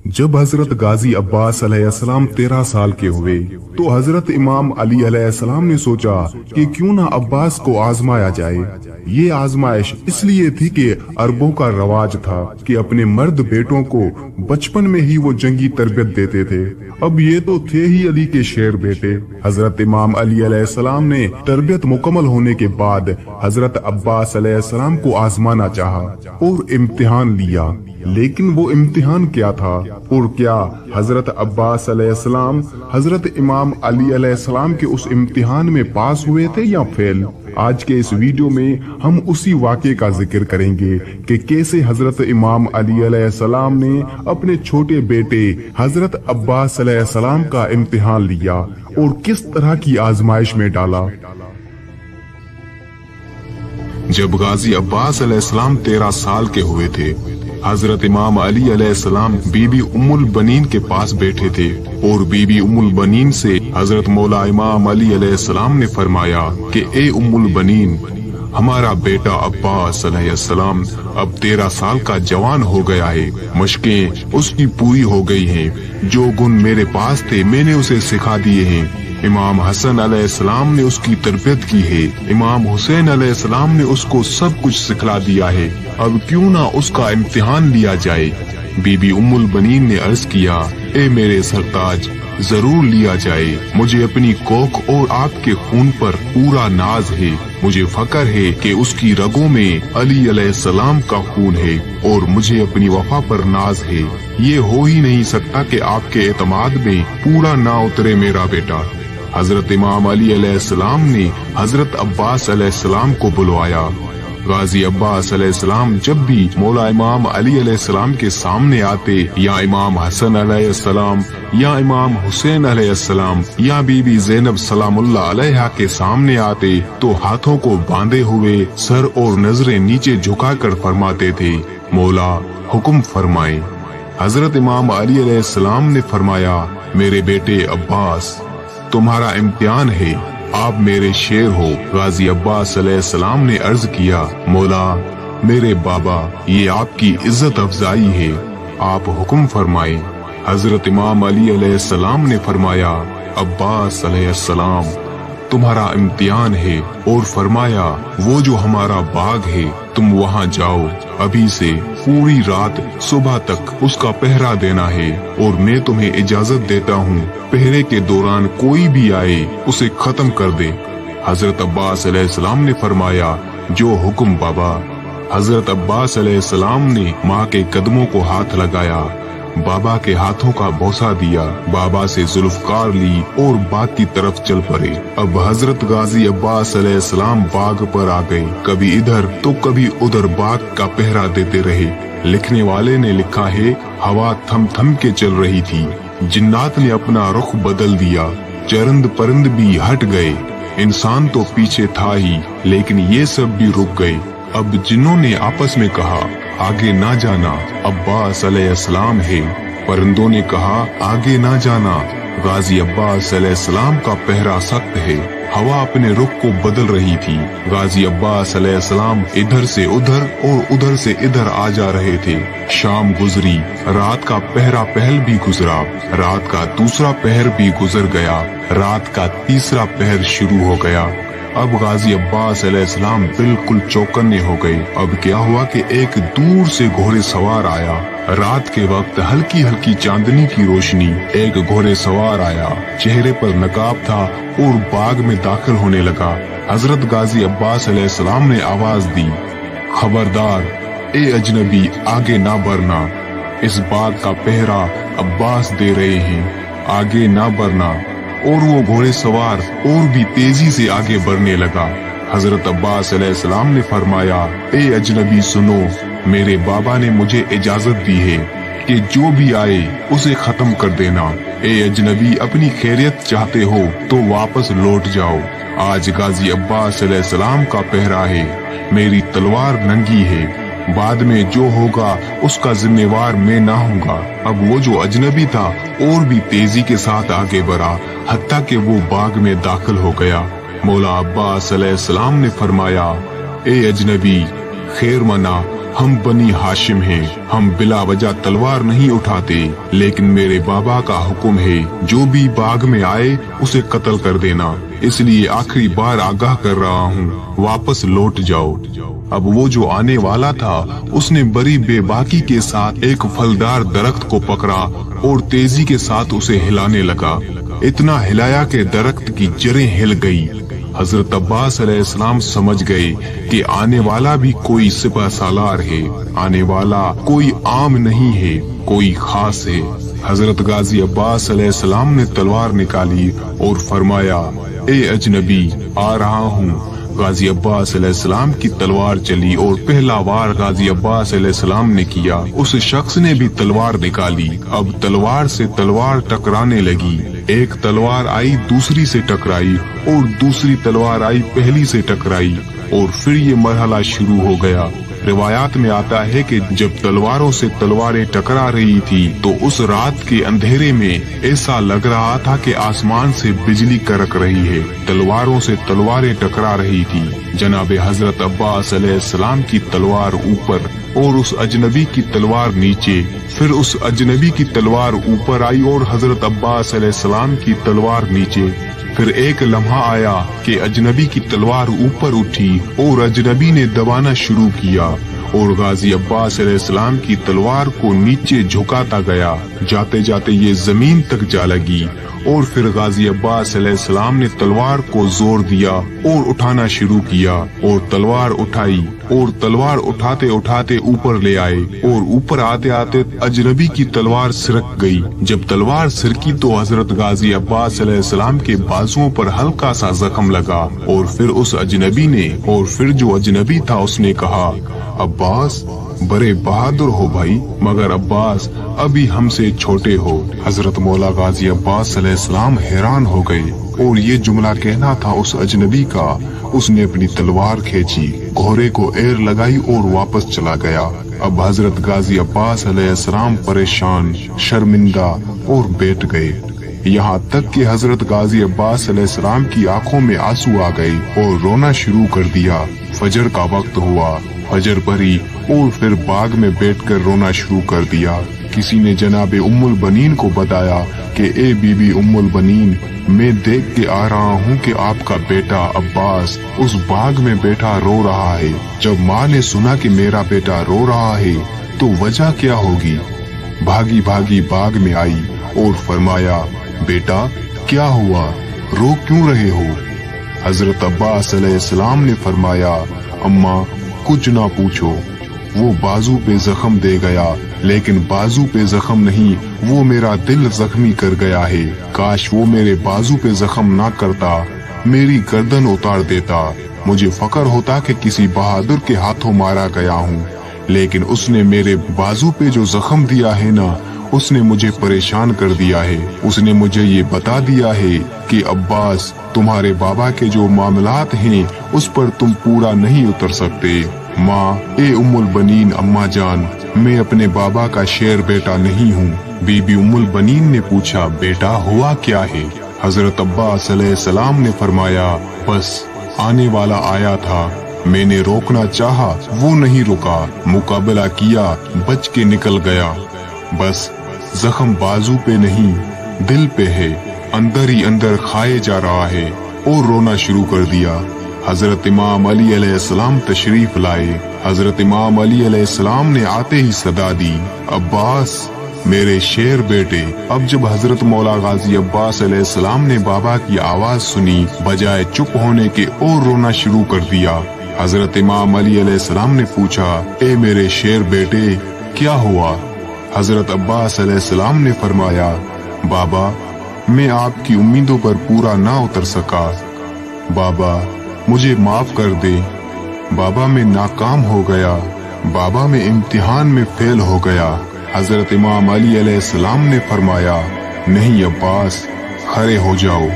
जब हजरत गाजी अब्बास अलैहिस्सलाम 13 साल के हुए तो हजरत इमाम अली अलैहिस्सलाम ने सोचा कि क्यों ना अब्बास को आजमाया जाए। ये आजमाइश इसलिए थी कि अरबों का रवाज था कि अपने मर्द बेटों को बचपन में ही वो जंगी तरबियत देते थे। अब ये तो थे ही अली के शेर बेटे। हजरत इमाम अली अलैहिस्सलाम ने तरबियत मुकम्मल होने के बाद हजरत अब्बास अलैहिस्सलाम को आजमाना चाहा और इम्तिहान लिया। लेकिन वो इम्तिहान क्या था और क्या हजरत अब्बास अलैहिस्सलाम हजरत इमाम अली अलैहिस्सलाम के उस इम्तिहान में पास हुए थे या फेल? आज के इस वीडियो में हम उसी वाक़े का जिक्र करेंगे कि कैसे हजरत इमाम अली अलैहिस्सलाम ने अपने छोटे बेटे हजरत अब्बास अलैहिस्सलाम का इम्तिहान लिया और किस तरह की आजमाइश में डाला। जब गाजी अब्बास अलैहिस्सलाम 13 साल के हुए थे, हजरत इमाम अली अलैहिस्सलाम बीबी उम्मुल बनीन के पास बैठे थे और बीबी उम्मुल बनीन से हजरत मौला इमाम अली अलैहिस्सलाम ने फरमाया कि ए उम्मुल बनीन, हमारा बेटा अब्बास अलैहिस्सलाम अब 13 साल का जवान हो गया है। मशकें उसकी पूरी हो गई हैं। जो गुण मेरे पास थे मैंने उसे सिखा दिए हैं। इमाम हसन अलैहिस्सलाम ने उसकी तरबियत की है। इमाम हुसैन अलैहिस्सलाम ने उसको सब कुछ सिखला दिया है। अब क्यों ना उसका इम्तिहान लिया जाए। बीबी उम्मुल बनीन ने अर्ज किया, ए मेरे सरताज, जरूर लिया जाए। मुझे अपनी कोख और आपके खून पर पूरा नाज है। मुझे फक्र है कि उसकी रगों में अली अलैहिस्सलाम का खून है और मुझे अपनी वफा पर नाज है। ये हो ही नहीं सकता कि आपके एतमाद में पूरा ना उतरे मेरा बेटा। हजरत इमाम अली अलैहिस्सलाम ने हजरत अब्बास अलैहिस्सलाम को बुलवाया। गाजी अब्बास अलैहिस्सलाम जब भी मौला इमाम अली अलैहिस्सलाम के सामने आते या इमाम हसन अलैहिस्सलाम या इमाम हुसैन अलैहिस्सलाम या बीबी ज़ैनब सलामुल्लाह अलैहा के सामने आते तो हाथों को बांधे हुए सर और नजरें नीचे झुकाकर फरमाते थे, मौला हुक्म फरमाए। हजरत इमाम अली अलैहिस्सलाम ने फरमाया, मेरे बेटे अब्बास, तुम्हारा इम्तिहान है, आप मेरे शेर हो। गाजी अब्बास अलैहिस्सलाम ने अर्ज किया, मौला मेरे बाबा, ये आपकी इज्जत अफजाई है, आप हुक्म फरमाए। हजरत इमाम अली अलैहिस्सलाम ने फरमाया, अब्बास अलैहिस्सलाम, तुम्हारा इम्तिहान है, और फरमाया, वो जो हमारा बाग है तुम वहाँ जाओ। अभी से पूरी रात सुबह तक उसका पहरा देना है और मैं तुम्हें इजाजत देता हूँ, पहरे के दौरान कोई भी आए उसे खत्म कर दे। हजरत अब्बास अलैहिस्सलाम ने फरमाया, जो हुक्म बाबा। हजरत अब्बास अलैहिस्सलाम ने माँ के कदमों को हाथ लगाया, बाबा के हाथों का बोसा दिया, बाबा से जुल्फकार ली और बाग की तरफ चल पड़े। अब हजरत गाजी अब्बास अलैहिस्सलाम बाग पर आ गए। कभी इधर तो कभी उधर बाग का पहरा देते रहे। लिखने वाले ने लिखा है, हवा थम थम के चल रही थी। जिन्नात ने अपना रुख बदल दिया, चरंद परिंद भी हट गए। इंसान तो पीछे था ही, लेकिन ये सब भी रुक गए। अब जिन्नों ने आपस में कहा, आगे ना जाना, अब्बास अलैहिस्सलाम है। परिंदों ने कहा, आगे ना जाना, गाजी अब्बास अलैहिस्सलाम का पहरा सख्त है। हवा अपने रुख को बदल रही थी। गाजी अब्बास अलैहिस्सलाम इधर से उधर और उधर से इधर आ जा रहे थे। शाम गुजरी, रात का पहरा पहल भी गुजरा, रात का दूसरा पहर भी गुजर गया, रात का तीसरा पहर शुरू हो गया। अब गाजी अब्बास अलैहिस्सलाम बिल्कुल चौकन्ने हो गए। अब क्या हुआ कि एक दूर से घोड़े सवार आया। रात के वक्त हल्की हल्की चांदनी की रोशनी, एक घोड़े सवार आया, चेहरे पर नकाब था और बाग में दाखिल होने लगा। हजरत गाजी अब्बास अलैहिस्सलाम ने आवाज दी, खबरदार, ए अजनबी, आगे ना बढ़ना, इस बाग का पहरा अब्बास दे रहे हैं, आगे ना बढ़ना। और वो घोड़े सवार और भी तेजी से आगे बढ़ने लगा। हजरत अब्बास अलैहिस्सलाम ने फरमाया, ए अजनबी सुनो, मेरे बाबा ने मुझे इजाजत दी है कि जो भी आए उसे खत्म कर देना। ए अजनबी, अपनी खैरियत चाहते हो तो वापस लौट जाओ। आज गाजी अब्बास अलैहिस्सलाम का पहरा है, मेरी तलवार नंगी है, बाद में जो होगा उसका जिम्मेवार मैं ना हूँगा। अब वो जो अजनबी था और भी तेजी के साथ आगे बढ़ा, हत्ता कि वो बाग में दाखिल हो गया। मौला अब्बास अलैहिस्सलाम ने फरमाया, ए अजनबी, खैर मना, हम बनी हाशिम हैं, हम बिला वजह तलवार नहीं उठाते, लेकिन मेरे बाबा का हुक्म है जो भी बाग में आए उसे कत्ल कर देना, इसलिए आखिरी बार आगाह कर रहा हूँ, वापस लौट जाओ। अब वो जो आने वाला था उसने बड़ी बेबाकी के साथ एक फलदार दरख्त को पकड़ा और तेजी के साथ उसे हिलाने लगा। इतना हिलाया कि दरख्त की जड़ें हिल गई। हजरत अब्बास अलैहिस्सलाम समझ गए कि आने वाला भी कोई सिपह सालार है, आने वाला कोई आम नहीं है, कोई खास है। हजरत गाजी अब्बास अलैहिस्सलाम ने तलवार निकाली और फरमाया, ए अजनबी, आ रहा हूँ। गाजी अब्बास अलैहिस्सलाम की तलवार चली और पहला वार गाजी अब्बास अलैहिस्सलाम ने किया। उस शख्स ने भी तलवार निकाली। अब तलवार से तलवार टकराने लगी। एक तलवार आई दूसरी से टकराई और दूसरी तलवार आई पहली से टकराई और फिर ये मरहला शुरू हो गया। रिवायात में आता है कि जब तलवारों से तलवारें टकरा रही थी तो उस रात के अंधेरे में ऐसा लग रहा था कि आसमान से बिजली कड़क रही है। तलवारों से तलवारें टकरा रही थी। जनाब हजरत अब्बास अलैहिस्सलाम की तलवार ऊपर और उस अजनबी की तलवार नीचे, फिर उस अजनबी की तलवार ऊपर आई और हजरत अब्बास अलैहिस्सलाम की तलवार नीचे। फिर एक लम्हा आया कि अजनबी की तलवार ऊपर उठी और अजनबी ने दबाना शुरू किया और गाजी अब्बास अलैहिस्सलाम की तलवार को नीचे झुकाता गया। जाते जाते ये जमीन तक जा लगी और फिर गाजी अब्बास अलैहिस्सलाम ने तलवार को जोर दिया और उठाना शुरू किया और तलवार उठाई और तलवार उठाते उठाते ऊपर ले आए और ऊपर आते आते अजनबी की तलवार सिरक गई। जब तलवार सिरकी तो हजरत गाजी अब्बास अलैहिस्सलाम के बाजुओं पर हल्का सा जख्म लगा और फिर उस अजनबी ने और फिर जो अजनबी था उसने कहा, अब्बास बड़े बहादुर हो भाई, मगर अब्बास अभी हमसे छोटे हो। हजरत मौला गाजी अब्बास अलैहिस्सलाम हैरान हो गए और ये जुमला कहना था उस अजनबी का। उसने अपनी तलवार खींची, घोड़े को एर लगाई और वापस चला गया। अब हजरत गाजी अब्बास अलैहिस्सलाम परेशान, शर्मिंदा और बैठ गए। यहाँ तक कि हजरत गाजी अब्बास अलैहिस्सलाम की आंखों में आंसू आ गए और रोना शुरू कर दिया। फजर का वक्त हुआ, फजर पड़ी और फिर बाग में बैठकर रोना शुरू कर दिया। किसी ने जनाब उम्मुल बनीन को बताया कि ए बीबी उम्मुल बनीन, मैं देख के आ रहा हूँ कि आपका बेटा अब्बास उस बाग में बैठा रो रहा है। जब माँ ने सुना कि मेरा बेटा रो रहा है तो वजह क्या होगी, भागी भागी बाग में आई और फरमाया, बेटा क्या हुआ, रो क्यों रहे हो? हजरत अब्बास अलैहिस्सलाम ने फरमाया, अम्मा कुछ ना पूछो, वो बाजू पे जख्म दे गया, लेकिन बाजू पे जख्म नहीं, वो मेरा दिल जख्मी कर गया है। काश वो मेरे बाजू पे जख्म ना करता, मेरी गर्दन उतार देता। मुझे फक्र होता कि किसी बहादुर के हाथों मारा गया हूँ, लेकिन उसने मेरे बाजू पे जो जख्म दिया है ना, उसने मुझे परेशान कर दिया है। उसने मुझे ये बता दिया है कि अब्बास, तुम्हारे बाबा के जो मामलात हैं उस पर तुम पूरा नहीं उतर सकते। माँ, ए उम्मुल बनीन अम्मा जान, मैं अपने बाबा का शेर बेटा नहीं हूँ। बीबी उम्मुल बनीन ने पूछा, बेटा हुआ क्या है? हजरत अब्बास अलैहिस्सलाम ने फरमाया, बस आने वाला आया था, मैंने रोकना चाहा, वो नहीं रुका, मुकाबला किया, बच के निकल गया। बस जख्म बाजू पे नहीं दिल पे है, अंदर ही अंदर खाए जा रहा है। और रोना शुरू कर दिया। हजरत इमाम अली अलैहिस्सलाम तशरीफ लाए। हजरत इमाम अली अलैहिस्सलाम ने आते ही सदा दी, अब्बास मेरे शेर बेटे। अब जब हजरत मौला गाजी अब्बास अलैहिस्सलाम ने बाबा की आवाज सुनी, बजाय चुप होने के और रोना शुरू कर दिया। हजरत इमाम अली अलैहिस्सलाम ने पूछा, ए मेरे शेर बेटे क्या हुआ? हजरत अब्बास अलैहिस्सलाम ने फरमाया, बाबा मैं आपकी उम्मीदों पर पूरा ना उतर सका, बाबा मुझे माफ कर दे। बाबा मैं नाकाम हो गया, बाबा मैं इम्तिहान में फेल हो गया। हजरत इमाम अली अलैहिस्सलाम ने फरमाया, नहीं अब्बास खड़े हो जाओ।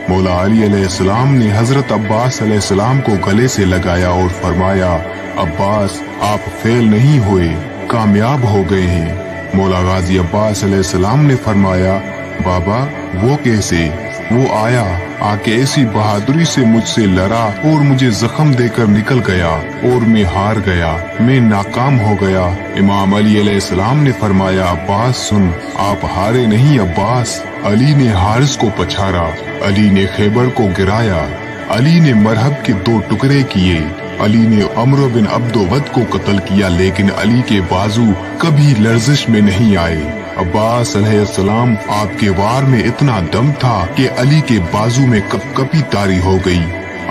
मौला अली अलैहिस्सलाम ने हजरत अब्बास अलैहिस्सलाम को गले से लगाया और फरमाया, अब्बास आप फेल नहीं हुए, कामयाब हो गए हैं। मौला गाजी अब्बास अलैहिस्सलाम ने फरमाया, बाबा वो कैसे? वो आया आके ऐसी बहादुरी से मुझसे लड़ा और मुझे जख्म देकर निकल गया और मैं हार गया, मैं नाकाम हो गया। इमाम अली अलैहिस्सलाम ने फरमाया, अब्बास सुन, आप हारे नहीं अब्बास। अली ने हारिस को पछाड़ा, अली ने खैबर को गिराया, अली ने मरहब के 2 टुकड़े किए, अली ने अमर बिन अब्दोवद को कत्ल किया, लेकिन अली के बाजू कभी लर्जिश में नहीं आए। अब्बास अलैहिस्सलाम, आपके वार में इतना दम था कि अली के बाजू में कपकपी तारी हो गई।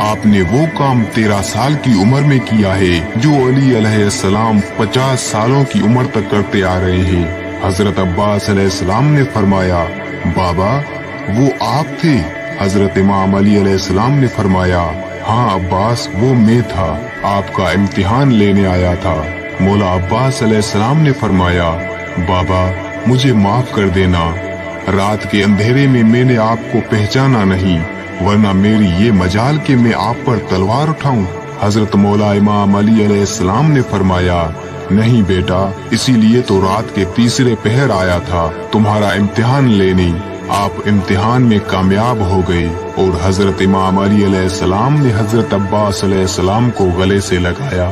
आपने वो काम 13 साल की उम्र में किया है जो अली अलैहिस्सलाम 50 सालों की उम्र तक करते आ रहे हैं। हजरत अब्बास अलैहिस्सलाम ने फरमाया, बाबा वो आप थे? हजरत इमाम अली अलैहिस्सलाम ने फरमाया, हाँ अब्बास, वो मैं था, आपका इम्तिहान लेने आया था। मौला अब्बास अलैहिस्सलाम ने फरमाया, बाबा मुझे माफ कर देना, रात के अंधेरे में मैंने आपको पहचाना नहीं, वरना मेरी ये मजाल कि मैं आप पर तलवार उठाऊं। हजरत मौला इमाम अली अलैहिस्सलाम ने फरमाया, नहीं बेटा, इसीलिए तो रात के तीसरे पहर आया था तुम्हारा इम्तिहान लेने। आप इम्तिहान में कामयाब हो गए। और हजरत इमाम अली अलैहिस्सलाम ने हजरत अब्बास अलैहिस्सलाम को गले से लगाया।